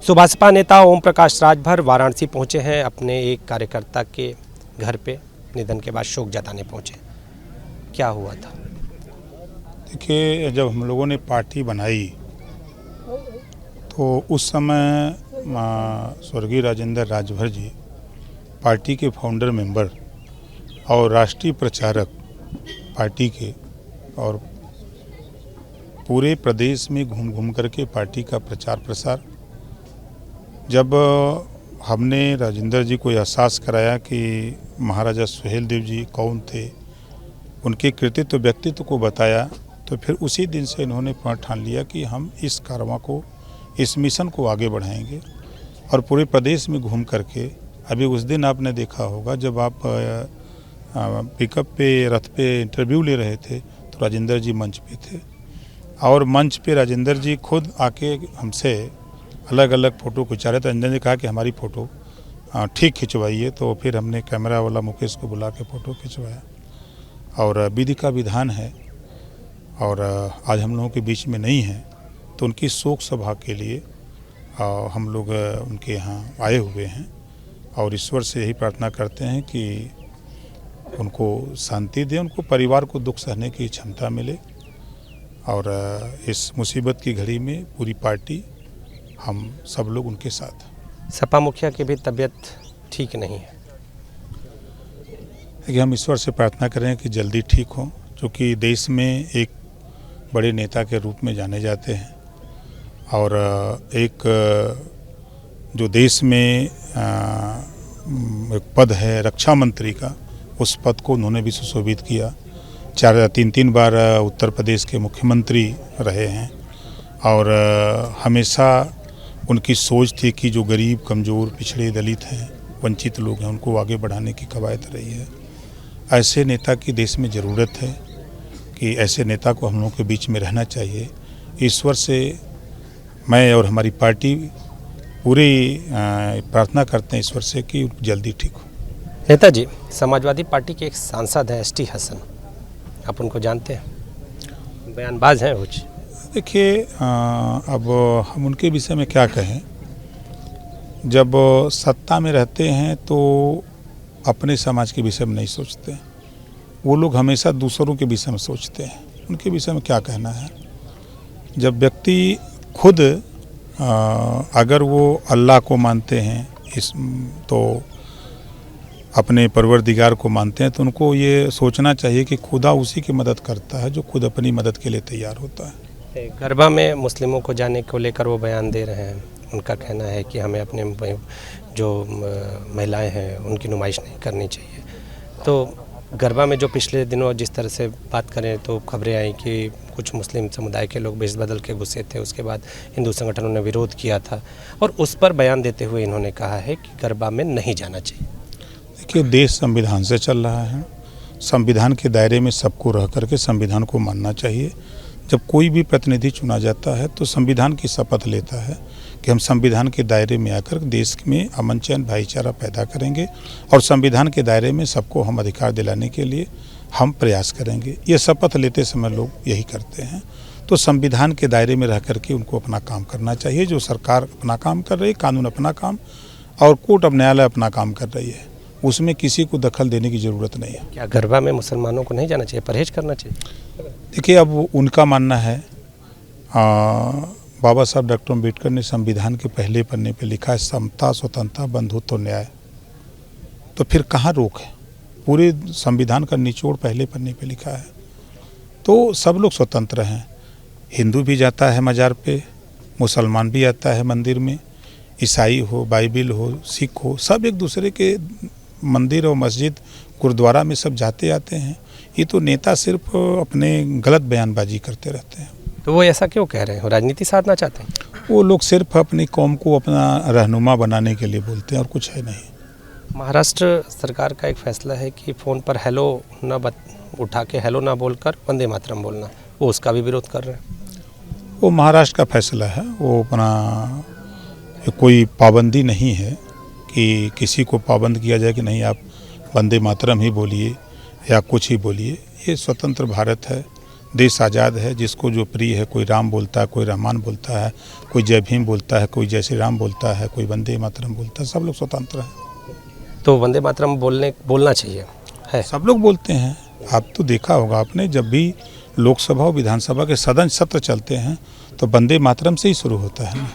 सुभाषपा नेता ओम प्रकाश राजभर वाराणसी पहुंचे हैं। अपने एक कार्यकर्ता के घर पे निधन के बाद शोक जताने पहुंचे। क्या हुआ था? देखिए, जब हम लोगों ने पार्टी बनाई तो उस समय स्वर्गीय राजेंद्र राजभर जी पार्टी के फाउंडर मेंबर और राष्ट्रीय प्रचारक पार्टी के, और पूरे प्रदेश में घूम घूम करके पार्टी का प्रचार प्रसार। जब हमने राजेंद्र जी को एहसास कराया कि महाराजा सुहेलदेव जी कौन थे, उनके कृतित्व व्यक्तित्व को बताया, तो फिर उसी दिन से इन्होंने प्रण ठान लिया कि हम इस कारवां को, इस मिशन को आगे बढ़ाएंगे। और पूरे प्रदेश में घूम करके, अभी उस दिन आपने देखा होगा जब आप पिकअप पे, रथ पे इंटरव्यू ले रहे थे तो राजेंद्र जी मंच पे थे, और मंच पे राजेंद्र जी खुद आके हमसे अलग अलग फ़ोटो खिंचा रहे थे। राजेंद्र जी कहा कि हमारी फ़ोटो ठीक खिंचवाइए, तो फिर हमने कैमरा वाला मुकेश को बुला के फ़ोटो खिंचवाया। और विधि का विधान है, और आज हम लोगों के बीच में नहीं है, तो उनकी शोक सभा के लिए हम लोग उनके यहाँ आए हुए हैं, और ईश्वर से यही प्रार्थना करते हैं कि उनको शांति दें, उनको परिवार को दुख सहने की क्षमता मिले। और इस मुसीबत की घड़ी में पूरी पार्टी, हम सब लोग उनके साथ। सपा मुखिया की भी तबीयत ठीक नहीं है। देखिए, हम ईश्वर से प्रार्थना करें कि जल्दी ठीक हों, क्योंकि देश में एक बड़े नेता के रूप में जाने जाते हैं, और एक जो देश में एक पद है रक्षा मंत्री का, उस पद को उन्होंने भी सुशोभित किया। 3 बार उत्तर प्रदेश के मुख्यमंत्री रहे हैं, और हमेशा उनकी सोच थी कि जो गरीब, कमज़ोर, पिछड़े, दलित हैं, वंचित लोग हैं, उनको आगे बढ़ाने की कवायद रही है। ऐसे नेता की देश में ज़रूरत है, कि ऐसे नेता को हम लोगों के बीच में रहना चाहिए। ईश्वर से मैं और हमारी पार्टी पूरी प्रार्थना करते हैं ईश्वर से कि जल्दी ठीक हो। नेताजी, समाजवादी पार्टी के एक सांसद हैं एसटी हसन, आप उनको जानते हैं? बयानबाज हैं कुछ। देखिए, अब हम उनके विषय में क्या कहें। जब सत्ता में रहते हैं तो अपने समाज के विषय में नहीं सोचते, वो लोग हमेशा दूसरों के विषय में सोचते हैं। उनके विषय में क्या कहना है। जब व्यक्ति खुद अगर वो अल्लाह को मानते हैं, तो अपने परवरदिगार को मानते हैं, तो उनको ये सोचना चाहिए कि खुदा उसी की मदद करता है जो खुद अपनी मदद के लिए तैयार होता है। गरबा में मुस्लिमों को जाने को लेकर वो बयान दे रहे हैं। उनका कहना है कि हमें अपने जो महिलाएं हैं उनकी नुमाइश नहीं करनी चाहिए। तो गरबा में जो पिछले दिनों जिस तरह से बात करें तो खबरें आई कि कुछ मुस्लिम समुदाय के लोग बेस बदल के घुसे थे, उसके बाद हिंदू संगठनों ने विरोध किया था, और उस पर बयान देते हुए इन्होंने कहा है कि गरबा में नहीं जाना चाहिए। देखिए, देश संविधान से चल रहा है। संविधान के दायरे में सबको रह करके संविधान को मानना चाहिए। जब कोई भी प्रतिनिधि चुना जाता है तो संविधान की शपथ लेता है कि हम संविधान के दायरे में आकर देश में अमन चैन भाईचारा पैदा करेंगे, और संविधान के दायरे में सबको हम अधिकार दिलाने के लिए हम प्रयास करेंगे। ये शपथ लेते समय लोग यही करते हैं। तो संविधान के दायरे में रह करके उनको अपना काम करना चाहिए। जो सरकार अपना काम कर रही है, कानून अपना काम, और कोर्ट अब न्यायालय अपना काम कर रही है, उसमें किसी को दखल देने की ज़रूरत नहीं है। क्या गरबा में मुसलमानों को नहीं जाना चाहिए, परहेज करना चाहिए? देखिए, अब उनका मानना है। बाबा साहब डॉक्टर अम्बेडकर ने संविधान के पहले पन्ने पे लिखा है, समता, स्वतंत्रता, बंधुत्व, न्याय। तो फिर कहाँ रोक है? पूरे संविधान का निचोड़ पहले पन्ने पे लिखा है। तो सब लोग स्वतंत्र हैं। हिंदू भी जाता है मज़ार पे, मुसलमान भी आता है मंदिर में, ईसाई हो, बाइबिल हो, सिख हो, सब एक दूसरे के मंदिर और मस्जिद, गुरुद्वारा में सब जाते आते हैं। ये तो नेता सिर्फ अपने गलत बयानबाजी करते रहते हैं। तो वो ऐसा क्यों कह रहे हैं? राजनीति साधना चाहते हैं? वो लोग सिर्फ अपनी कौम को अपना रहनुमा बनाने के लिए बोलते हैं, और कुछ है नहीं। महाराष्ट्र सरकार का एक फैसला है कि फ़ोन पर हेलो उठा के हेलो ना बोलकर वंदे मातरम बोलना, वो उसका भी विरोध कर रहे हैं। वो महाराष्ट्र का फैसला है। वो अपना कोई पाबंदी नहीं है कि किसी को पाबंद किया जाए कि नहीं आप वंदे मातरम ही बोलिए या कुछ ही बोलिए। ये स्वतंत्र भारत है, देश आज़ाद है, जिसको जो प्रिय है, कोई राम बोलता है, कोई रहमान बोलता है, कोई जय भीम बोलता है, कोई जय श्री राम बोलता है, कोई वंदे मातरम बोलता है, सब लोग स्वतंत्र हैं। तो वंदे मातरम बोलना चाहिए है। सब लोग बोलते हैं। आप तो देखा होगा आपने, जब भी लोकसभा और विधानसभा के सदन सत्र चलते हैं तो वंदे मातरम से ही शुरू होता है ना।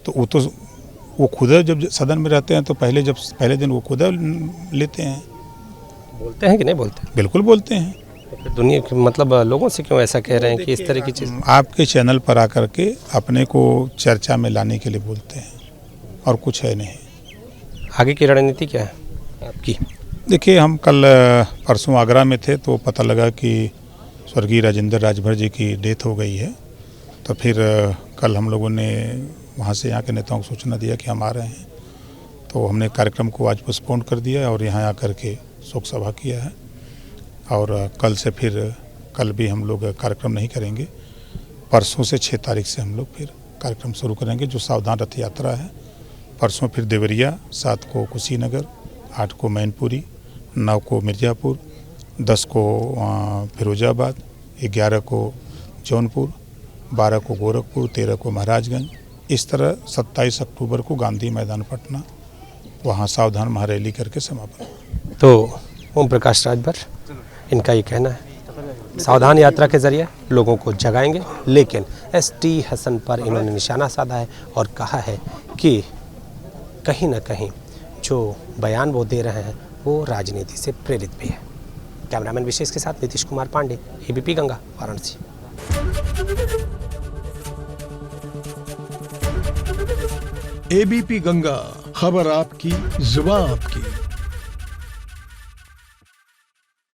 तो वो खुद जब सदन में रहते हैं तो पहले दिन वो खुद लेते हैं। बोलते हैं कि नहीं बोलते? बिल्कुल बोलते हैं। तो फिर दुनिया के मतलब लोगों से क्यों ऐसा कह रहे हैं कि इस तरह की चीज़? आपके चैनल पर आकर के अपने को चर्चा में लाने के लिए बोलते हैं, और कुछ है नहीं। आगे की रणनीति क्या है आपकी? देखिए, हम कल परसों आगरा में थे तो पता लगा कि स्वर्गीय राजेंद्र राजभर जी की डेथ हो गई है। तो फिर कल हम लोगों ने वहाँ से यहाँ के नेताओं को सूचना दिया कि हम आ रहे हैं। तो हमने कार्यक्रम को आज पोस्टपोन कर दिया और यहाँ आकर के शोक सभा किया है। और कल भी हम लोग कार्यक्रम नहीं करेंगे। परसों से 6 तारीख से हम लोग फिर कार्यक्रम शुरू करेंगे, जो सावधान रथ यात्रा है। परसों फिर देवरिया, 7 को कुशीनगर, 8 को मैनपुरी, 9 को मिर्ज़ापुर, 10 को फिरोजाबाद, 11 को जौनपुर, 12 को गोरखपुर, 13 को महाराजगंज। इस तरह 27 अक्टूबर को गांधी मैदान पटना, वहाँ सावधान महारैली करके समापन। तो ओम प्रकाश राजभर, इनका ये कहना है सावधान यात्रा के जरिए लोगों को जगाएंगे, लेकिन ST हसन पर इन्होंने निशाना साधा है और कहा है कि कहीं ना कहीं जो बयान वो दे रहे हैं वो राजनीति से प्रेरित भी है। कैमरामैन विशेष के साथ नीतीश कुमार पांडे, ABP गंगा, वाराणसी। ABP गंगा, खबर आपकी, जुबान आपकी।